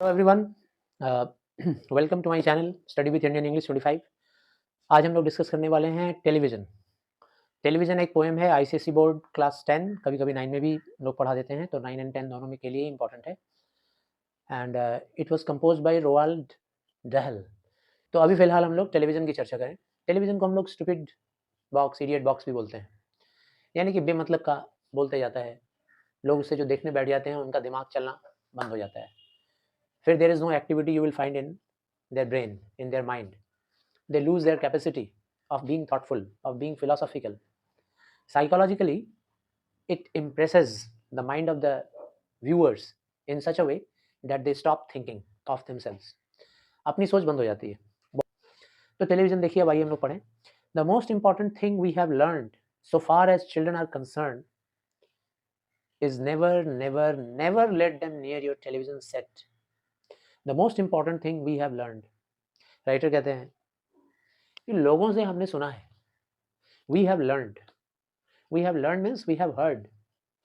Hello everyone, welcome to my channel study with Indian English 25। आज हम लोग discuss करने वाले हैं टेलीविज़न। टेलीविज़न एक पोएम है आईसीएसई बोर्ड क्लास 10, कभी-कभी 9 में भी लोग पढ़ा देते हैं, तो 9 एंड 10 दोनों में के लिए इम्पोर्टेंट है। And it was composed by Roald Dahl. तो अभी फ़िलहाल हम लोग टेलीविज़न की चर्चा करें। टेलीविज़न को हम लोग स्टूपिड बॉक्स, इडियट बॉक्स भी बोलते हैं, यानी कि बेमतलब का बोलते जाता है। लोग उसे जो देखने बैठ जाते हैं, उनका दिमाग चलना बंद हो जाता है। फिर there is no activity you will find in their brain, in their mind. They lose their capacity of being thoughtful, of being philosophical. Psychologically, it impresses the mind of the viewers in such a way that they stop thinking of themselves. अपनी सोच बंद हो जाती है। तो television देखिए, अब आइए हम लोग पढ़ें। The most important thing we have learned so far as children are concerned is never let them near your television set. The most important thing we have learned, writer कहते हैं कि लोगों से हमने सुना है, we have learned means we have heard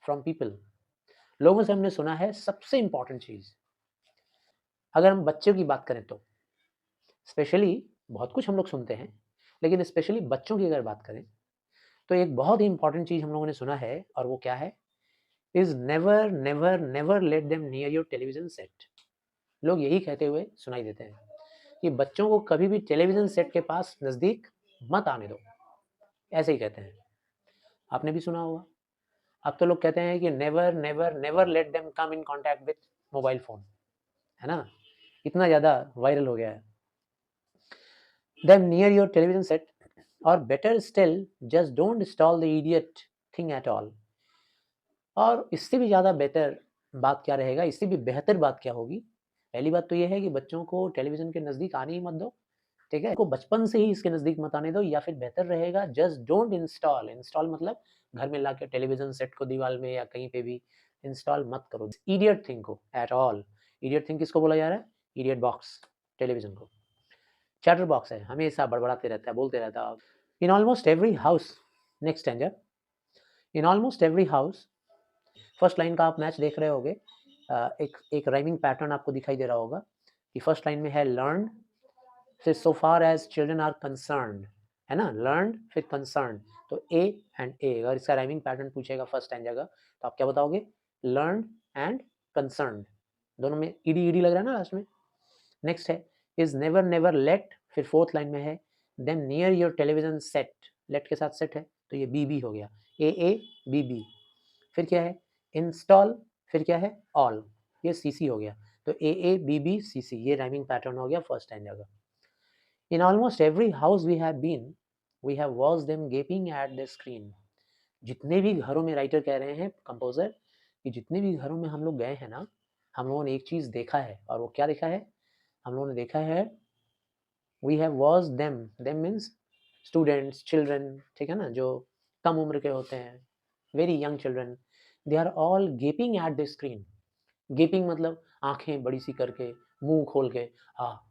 from people. लोगों से हमने सुना है सबसे इंपॉर्टेंट चीज। अगर हम बच्चों की बात करें तो स्पेशली बहुत कुछ हम लोग सुनते हैं, लेकिन स्पेशली बच्चों की अगर बात करें तो एक बहुत ही इंपॉर्टेंट चीज हम लोगों ने सुना है, और वो क्या है? Is never let them near your television set. लोग यही कहते हुए सुनाई देते हैं कि बच्चों को कभी भी टेलीविजन सेट के पास नजदीक मत आने दो, ऐसे ही कहते हैं। आपने भी सुना होगा। अब तो लोग कहते हैं कि never let them come in contact with mobile phone, है ना? इतना ज़्यादा वायरल हो गया है। Them near your television set, और better still just don't install the idiot thing at all. और इससे भी ज़्यादा बेटर बात क्या रहेगा, इससे भी बेहतर बात क्या होगी? पहली बात तो ये है कि बच्चों को टेलीविज़न के नज़दीक आने ही मत दो, ठीक है? को बचपन से ही इसके नज़दीक मत आने दो, या फिर बेहतर रहेगा जस्ट डोंट इंस्टॉल। इंस्टॉल मतलब घर में लाके टेलीविज़न सेट को दीवार में या कहीं पे भी इंस्टॉल मत करो इडियट थिंग को एट ऑल। इडियट थिंग किसको बोला जा रहा है? इडियट बॉक्स, टेलीविज़न को। चैटर बॉक्स है, हमेशा बड़बड़ाते रहता है, बोलते रहता है। In almost every house, next stanza, in almost every house. First line का आप मैच देख रहे होगे। एक राइमिंग पैटर्न आपको दिखाई दे रहा होगा कि फर्स्ट लाइन में है लर्न, फिर so far as children are concerned, है ना? लर्न फिर कंसर्न, तो ए एंड ए। अगर इसका राइमिंग पैटर्न पूछेगा फर्स्ट स्टैंजा का, तो आप क्या बताओगे? Learn and concerned. दोनों में ईडी ईडी लग रहा है ना लास्ट में। नेक्स्ट है इज नेवर लेट, फिर फोर्थ लाइन में है then near your television set. Late के साथ सेट है, तो ये बी बी हो गया, ए बी बी। फिर क्या है? इंस्टॉल, फिर क्या है? ऑल, ये सी सी हो गया। तो ए बी बी सी सी, ये राइमिंग पैटर्न हो गया फर्स्ट स्टैंजा का। In almost every house we have been, we have watched them gaping at the screen. जितने भी घरों में, राइटर कह रहे हैं, कंपोजर, कि जितने भी घरों में हम लोग गए हैं ना, हम लोगों ने एक चीज देखा है, और वो क्या देखा है? हम लोगों ने देखा है, we have watch them. Them means students, children, ठीक है ना? जो कम उम्र के होते हैं, very young children, they are all gaping at the screen. Gaping मतलब आंखें बड़ी सी करके, मुंह खोल के, हाँ,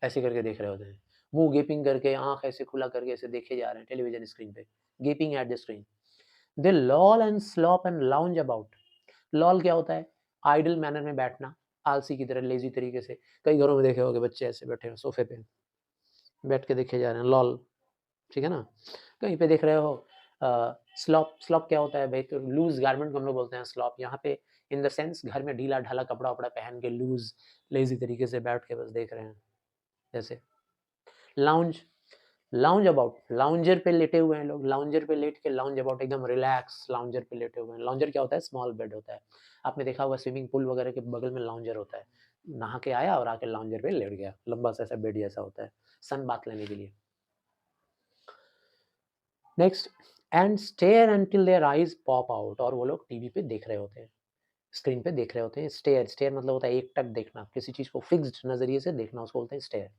ऐसे करके देख रहे होते हैं। मुँह गेपिंग करके, आँख ऐसे खुला करके ऐसे देखे जा रहे हैं टेलीविज़न स्क्रीन पे, गेपिंग at the screen. They lol and slope and lounge about. Lol क्या होता है? आइडल मैनर में बैठना, आलसी की तरह, लेज़ी तरीके से। कई घरों में देखे होंगे बच्चे ऐसे बैठे हैं सोफ़े पे, बैठ के देखे जा रहे हैं, लॉल, ठीक है ना? कहीं पे देख रहे हो स्लॉप। स्लॉप क्या होता है भई? तो लूज़ गारमेंट को हम लोग बोलते हैं स्लॉप। यहाँ पे इन द सेंस घर में ढीला-ढाला कपड़ा-वपड़ा पहन के लूज़, लेज़ी तरीके से बैठ के बस देख रहे हैं, जैसे। लाउंज, लाउंज अबाउट, लाउंजर पे लेटे हुए हैं लोग, लाउंजर पे लेट के लाउंज अबाउट, एकदम रिलैक्स लाउंजर पे लेटे हुए हैं। लाउंजर क्या होता है? स्मॉल बेड होता है। आपने देखा होगा स्विमिंग पूल वगैरह के बगल में लाउंजर होता है। नहा के आया और आके लाउंजर पे लेट गया, लंबा सा ऐसा बेड जैसा होता है, सन बाथ लेने के लिए। Next, and stare until their eyes pop out, और वो लोग टीवी पे देख रहे होते हैं, स्क्रीन पे देख रहे होते हैं। स्टेयर, स्टेयर मतलब होता है एकटक देखना, किसी चीज को फिक्स्ड नजरिए से देखना, उसको बोलते हैं स्टेयर।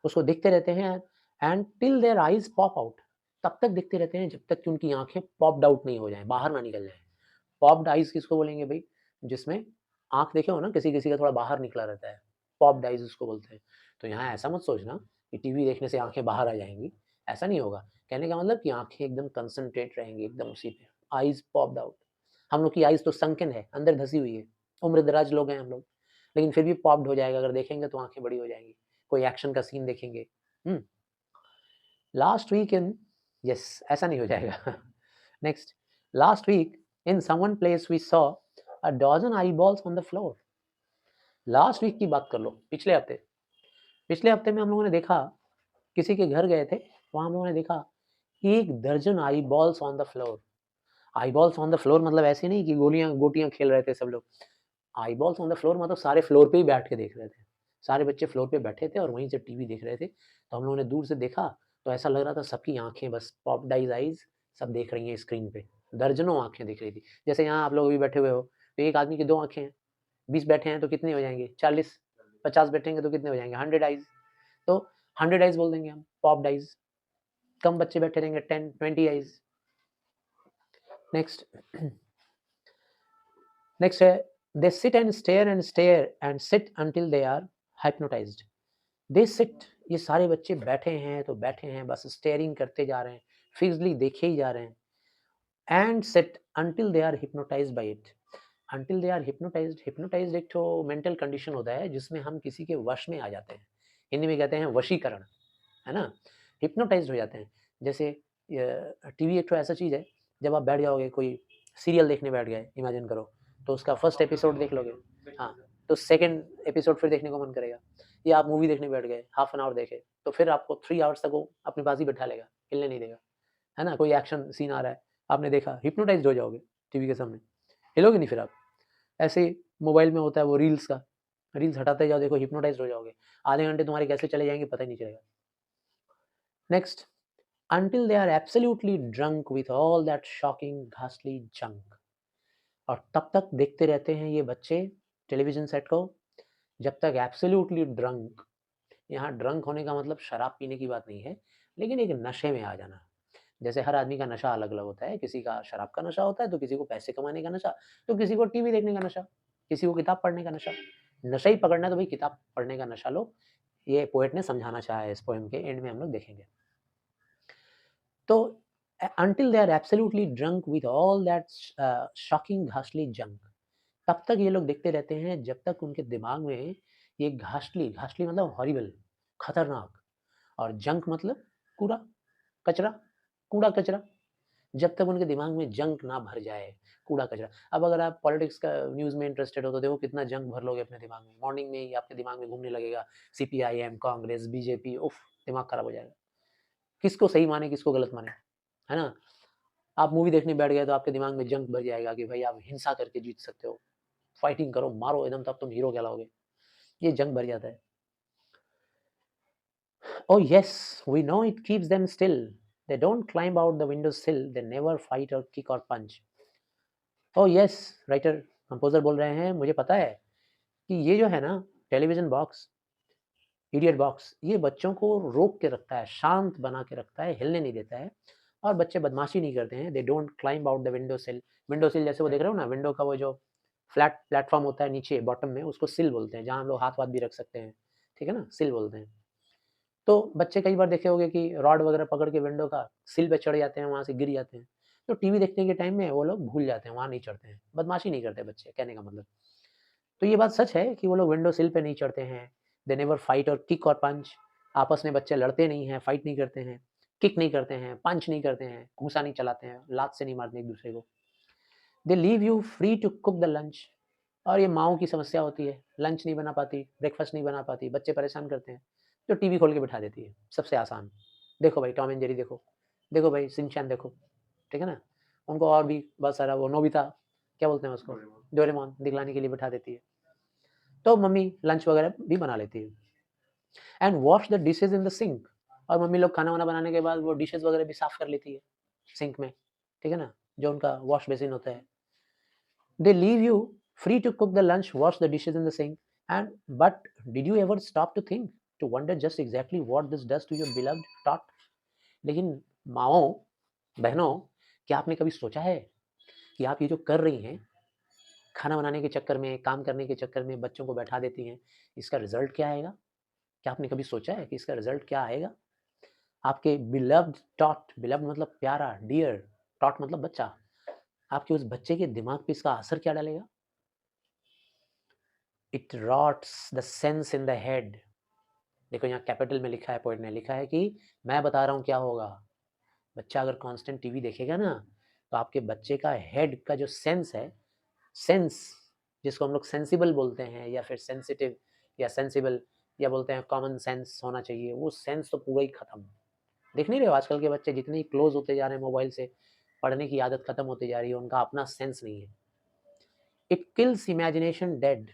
उसको देखते रहते हैं, and till there eyes pop out, तब तक देखते रहते हैं जब तक कि उनकी आंखें पॉप्ड आउट नहीं हो जाएं, बाहर ना निकल जाएं। पॉप्ड आईज किसको बोलेंगे भाई? जिसमें आंख देखे हो ना, किसी किसी का थोड़ा बाहर निकला रहता है, पॉप्ड आईज उसको बोलते हैं। तो यहाँ ऐसा मत सोचना कि टीवी देखने से आंखें बाहर आ जाएंगी, ऐसा नहीं होगा। कहने का मतलब कि आंखें एकदम कंसंट्रेट रहेंगी, एकदम उसी पे, आईज पॉप्ड आउट। हम लोग की आईज तो संकन है, अंदर धसी हुई है, उम्र दराज लोग हैं हम लोग, लेकिन फिर भी पॉप्ड हो जाएगा, अगर देखेंगे तो आँखें बड़ी हो जाएँगी। कोई एक्शन का सीन देखेंगे। लास्ट वीक इन यस ऐसा नहीं हो जाएगा। Next, last week in someone place we saw a dozen eyeballs on the floor. Last week की बात कर लो, पिछले हफ्ते में हम लोगों ने देखा, किसी के घर गए थे, वहाँ हम लोगों ने देखा 1 दर्जन eyeballs on the floor. Eyeballs on the floor मतलब ऐसे नहीं कि गोटियाँ खेल रहे थे सब लोग। आईबॉल्स ऑन द फ्लोर मतलब सारे फ्लोर पे ही बैठ के देख रहे थे। सारे बच्चे फ्लोर पे बैठे थे और वहीं से टीवी देख रहे थे। तो हम लोगों ने दूर से देखा, तो ऐसा लग रहा था सबकी आँखें बस पॉप्ड आइज़ सब देख रही हैं स्क्रीन पे। दर्जनों आँखें दिख रही थी। जैसे यहाँ आप लोग अभी बैठे हुए हो, तो एक आदमी की 2 आँखें हैं, 20 बैठे हैं तो कितने हो जाएँगे? 40, 50 बैठेंगे तो कितने हो जाएँगे? 100 आइज़। तो 100 आइज़ बोल देंगे हम, पॉप्ड आइज़। कम बच्चे बैठे रहेंगे 10, 20 आइज़। नेक्स्ट नेक्स्ट है they sit and stare and sit until they are hypnotised. They sit, ये सारे बच्चे बैठे हैं तो बैठे हैं, बस स्टेयरिंग करते जा रहे हैं, फिक्स्डली देखे ही जा रहे हैं। And sit until they are hypnotised by it. Until they are hypnotised एक तो मेंटल कंडीशन होता है जिसमें हम किसी के वश में आ जाते हैं। हिंदी में कहते हैं वशीकरण, है ना? हिप्नोटाइज्ड हो जाते हैं। जैसे टीवी एक तो ऐसा चीज़ है, जब आप बैठ जाओगे, कोई सीरियल देखने बैठ गए, इमेजिन करो, तो उसका फर्स्ट एपिसोड देख लोगे, हाँ, तो सेकंड एपिसोड फिर देखने को मन करेगा। या आप मूवी देखने बैठ गए, हाफ एन आवर देखे, तो फिर आपको 3 आवर्स तक वो अपने पास ही बैठा लेगा, हिलने नहीं देगा, है ना? कोई एक्शन सीन आ रहा है, आपने देखा, हिप्नोटाइज्ड हो जाओगे टीवी के सामने, हिलोगे नहीं फिर आप। ऐसे ही मोबाइल में होता है वो रील्स का, रील्स हटाते जाओ, देखो हिप्नोटाइज्ड हो जाओगे। आधे घंटे तुम्हारे कैसे चले जाएँगे पता ही नहीं चलेगा। Next, until they are absolutely drunk with all that shocking ghastly junk। और तब तक देखते रहते हैं ये बच्चे टेलीविजन सेट को, जब तक एब्सोल्युटली ड्रंक, यहाँ ड्रंक होने का मतलब शराब पीने की बात नहीं है, लेकिन एक नशे में आ जाना। जैसे हर आदमी का नशा अलग अलग होता है, किसी का शराब का नशा होता है, तो किसी को पैसे कमाने का नशा, तो किसी को टीवी देखने का नशा, किसी को किताब पढ़ने का नशा। नशा ही पकड़ना है तो भाई किताब पढ़ने का नशा लो, ये पोएट ने समझाना चाहा है। इस पोएम के एंड में हम लोग देखेंगे। तो until they are absolutely drunk with all that shocking ghastly junk, तब तक ये लोग देखते रहते हैं जब तक उनके दिमाग में ये घासली मतलब हॉरिबल, खतरनाक, और जंक मतलब कूड़ा कचरा, कूड़ा कचरा, जब तक उनके दिमाग में जंक ना भर जाए, कूड़ा कचरा। अब अगर आप पॉलिटिक्स का न्यूज़ में इंटरेस्टेड हो तो देखो कितना जंक भर लोगे अपने दिमाग में, मॉर्निंग में ही आपके दिमाग में घूमने लगेगा, सीपीआईएम, कांग्रेस, बीजेपी, उफ, दिमाग खराब हो जाएगा। किसको सही माने किसको गलत माने, है ना? आप मूवी देखने बैठ गए तो आपके दिमाग में जंक भर जाएगा कि भाई आप हिंसा करके जीत सकते हो, फाइटिंग करो, मारो एकदम, तब तुम हीरो कहलाओगे। ये जंक भर जाता है। Oh yes, we know it keeps them still. They don't climb out the window sill, they never fight or kick or punch. Oh yes, writer composer बोल रहे हैं, मुझे पता है कि ये जो है ना टेलीविज़न बॉक्स, इडियट बॉक्स, ये बच्चों को रोक के रखता है, शांत बना के रखता है, हिलने नहीं देता है, और बच्चे बदमाशी नहीं करते हैं। They don't climb out the window सिल। विंडो सिल जैसे वो देख रहे हो ना, विंडो का वो जो फ्लैट प्लेटफ़ॉर्म होता है नीचे बॉटम में, उसको सिल बोलते हैं, जहाँ हम लोग हाथ-वाथ भी रख सकते हैं, ठीक है ना? सिल बोलते हैं। तो बच्चे कई बार देखे होंगे कि रॉड वगैरह पकड़ के विंडो का सिल पे चढ़ जाते हैं, वहाँ से गिर जाते हैं। तो टीवी देखने के टाइम में वो लोग भूल जाते हैं, वहाँ नहीं चढ़ते हैं, बदमाशी नहीं करते बच्चे, कहने का मतलब। तो ये बात सच है कि वो लोग विंडो सिल पे नहीं चढ़ते हैं। दे नेवर फाइट और किक और पंच। आपस में बच्चे लड़ते नहीं हैं, फाइट नहीं करते हैं, किक नहीं करते हैं, पंच नहीं करते हैं, घूंसा नहीं चलाते हैं, लात से नहीं मारते एक दूसरे को। They leave you free to cook the lunch. और ये माँओं की समस्या होती है, लंच नहीं बना पाती, ब्रेकफास्ट नहीं बना पाती, बच्चे परेशान करते हैं, तो टीवी खोल के बिठा देती है, सबसे आसान। देखो भाई टॉम एंड जेरी देखो, देखो भाई शिनचैन देखो, ठीक है ना? उनको और भी बहुत सारा वो नोबिता, क्या बोलते हैं उसको? डोरेमोन दिखलाने के लिए बिठा देती है। तो मम्मी लंच वगैरह भी बना लेती है। And wash the dishes in the sink. और मम्मी लोग खाना-वाना बनाने के बाद वो डिशेज़ वगैरह भी साफ़ कर लेती है, सिंक में, ठीक है ना? जो उनका वॉश बेसिन होता है। They leave you free to cook the lunch, wash the dishes in the sink, and but did you ever stop to think, to wonder just exactly what this does to your beloved tot? लेकिन माँओं, बहनों, क्या आपने कभी सोचा है कि आप ये जो कर रही हैं, खाना बनाने के चक्कर में, काम करने के चक्कर में बच्चों को बैठा देती हैं, इसका रिज़ल्ट क्या आएगा? क्या आपने कभी सोचा है कि इसका रिज़ल्ट क्या आएगा? आपके बिलव्ड टॉट, बिलव्ड मतलब प्यारा, डियर, टॉट मतलब बच्चा, आपके उस बच्चे के दिमाग पे इसका असर क्या डालेगा? It rots the sense in the head. देखो यहाँ कैपिटल में लिखा है, पोएट ने लिखा है कि मैं बता रहा हूँ क्या होगा। बच्चा अगर कांस्टेंट टीवी देखेगा ना, तो आपके बच्चे का हेड का जो सेंस है, सेंस जिसको हम लोग सेंसिबल बोलते हैं या फिर सेंसिटिव या सेंसिबल या बोलते हैं कॉमन सेंस होना चाहिए, वो सेंस तो पूरा ही खत्म। देख नहीं रहे हो आजकल के बच्चे जितने ही क्लोज होते जा रहे हैं मोबाइल से, पढ़ने की आदत खत्म होती जा रही है, उनका अपना सेंस नहीं है। इट किल्स इमेजिनेशन डेड,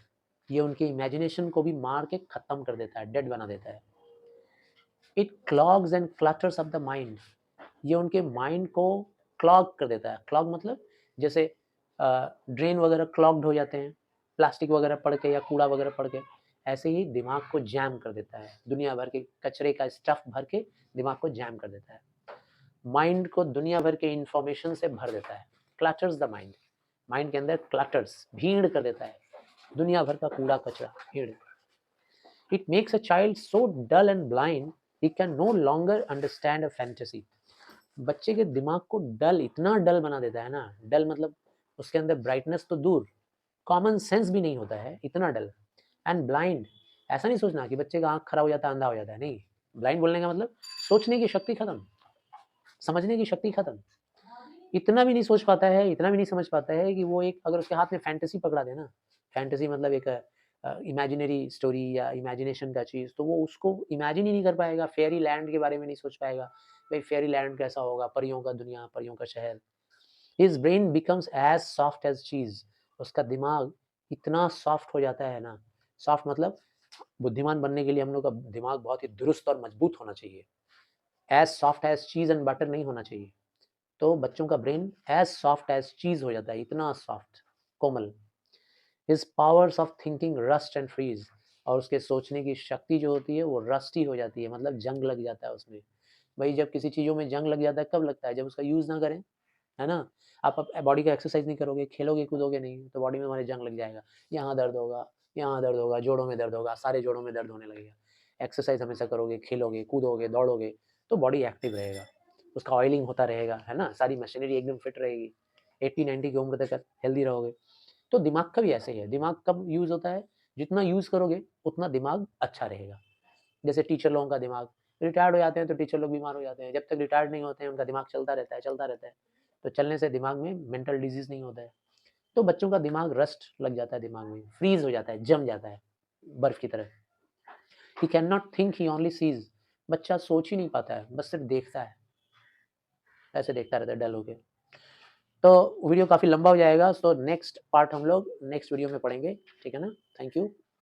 ये उनके इमेजिनेशन को भी मार के खत्म कर देता है, डेड बना देता है। It clogs and clutters of the mind, ये उनके माइंड को क्लॉग कर देता है। क्लॉग मतलब जैसे ड्रेन वगैरह क्लॉग्ड हो जाते हैं, प्लास्टिक वगैरह पड़ के या कूड़ा वगैरह पड़ के, ऐसे ही दिमाग को जैम कर देता है। दुनिया भर के कचरे का स्टफ भर के दिमाग को जैम कर देता है। माइंड को दुनिया भर के इंफॉर्मेशन से भर देता है। क्लटर्स द माइंड, माइंड के अंदर क्लटर्स, भीड़ कर देता है दुनिया भर का कूड़ा कचरा, भीड़। It makes a child so dull and blind he can no longer understand a fantasy. बच्चे के दिमाग को डल, इतना डल बना देता है ना, डल मतलब उसके अंदर ब्राइटनेस तो दूर, कॉमन सेंस भी नहीं होता है, इतना डल। एंड ब्लाइंड, ऐसा नहीं सोचना कि बच्चे का आंख खराब हो जाता है, अंधा हो जाता है, नहीं। ब्लाइंड बोलने का मतलब सोचने की शक्ति खत्म, समझने की शक्ति खत्म। इतना भी नहीं सोच पाता है, इतना भी नहीं समझ पाता है कि वो एक अगर उसके हाथ में फैंटेसी पकड़ा दे ना, फैंटेसी मतलब एक इमेजिनरी स्टोरी या इमेजिनेशन का चीज़, तो वो उसको इमेजिन ही नहीं कर पाएगा, फेयरी लैंड के बारे में नहीं सोच पाएगा, भाई फेयरी लैंड कैसा होगा, परियों का दुनिया, परियों का शहर। His brain becomes as soft as cheese, उसका दिमाग इतना सॉफ्ट हो जाता है ना, सॉफ्ट मतलब बुद्धिमान बनने के लिए हम लोग का दिमाग बहुत ही दुरुस्त और मजबूत होना चाहिए। As soft as cheese and butter नहीं होना चाहिए। तो बच्चों का brain as soft as cheese हो जाता है, इतना सॉफ्ट, कोमल। His powers of thinking rust and freeze, और उसके सोचने की शक्ति जो होती है वो रस्टी हो जाती है, मतलब जंग लग जाता है उसमें। भाई जब किसी चीज़ों में जंग लग जाता है कब लगता है, जब उसका यूज़ ना करें, है ना। आप बॉडी का एक्सरसाइज नहीं करोगे, खेलोगे कूदोगे नहीं, तो बॉडी में हमारे जंग लग जाएगा। यहाँ दर्द होगा, यहाँ दर्द होगा, जोड़ों में दर्द होगा, सारे जोड़ों में दर्द होने लगेगा। एक्सरसाइज हमेशा करोगे, खेलोगे कूदोगे दौड़ोगे, तो बॉडी एक्टिव रहेगा, उसका ऑयलिंग होता रहेगा, है ना, सारी मशीनरी एकदम फिट रहेगी, 80-90 की उम्र तक हेल्दी रहोगे। तो दिमाग का भी ऐसे ही है, दिमाग कब यूज़ होता है, जितना यूज़ करोगे उतना दिमाग अच्छा रहेगा। जैसे टीचर लोगों का दिमाग, रिटायर्ड हो जाते हैं तो टीचर लोग बीमार हो जाते हैं, जब तक रिटायर्ड नहीं होते हैं उनका दिमाग चलता रहता है, चलता रहता है। तो चलने से दिमाग में मेंटल डिजीज़ नहीं होता है। तो बच्चों का दिमाग रस्ट लग जाता है, दिमाग में फ्रीज़ हो जाता है, जम जाता है, बर्फ़ की तरह। He can not think, he only sees, बच्चा सोच ही नहीं पाता है, बस सिर्फ़ देखता है, ऐसे देखता रहता है डल होके। तो वीडियो काफ़ी लंबा हो जाएगा, सो नेक्स्ट पार्ट हम लोग नेक्स्ट वीडियो में पढ़ेंगे, ठीक है ना? Thank you.